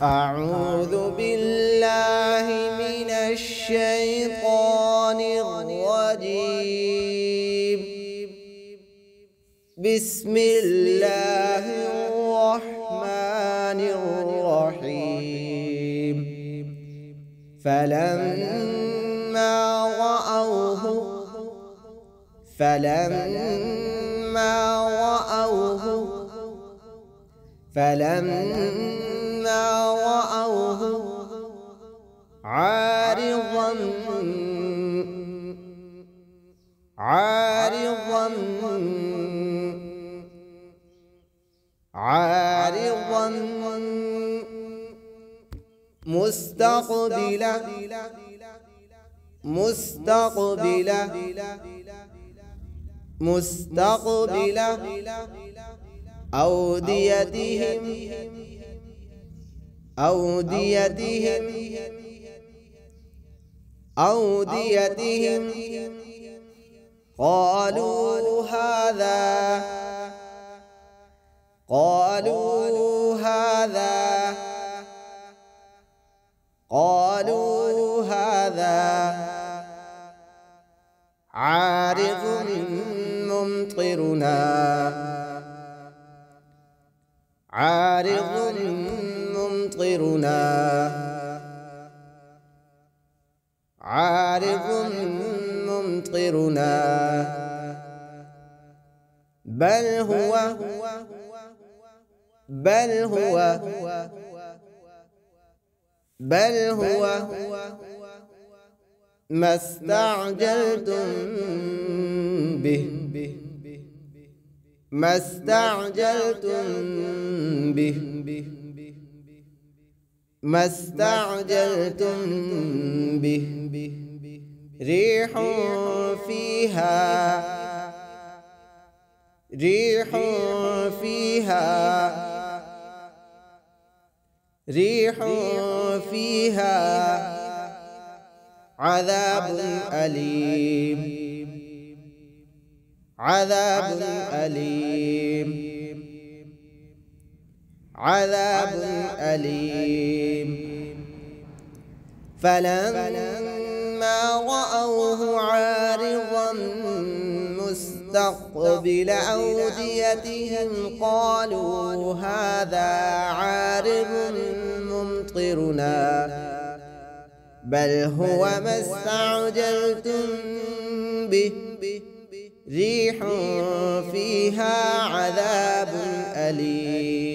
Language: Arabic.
أعوذ بالله من الشيطان الرجيم. بسم الله الرحمن الرحيم. فلما رأوه عارضا مستقبل أوديتهم قالوا هذا عارض ممطرنا بل هو ما استعجلتم به ريح فيها عذاب أليم. فلما رأوه عارضا مستقبل أوديتهم قالوا هذا عارض ممطرنا بل هو ما استعجلتم به ريح فيها عذاب أليم.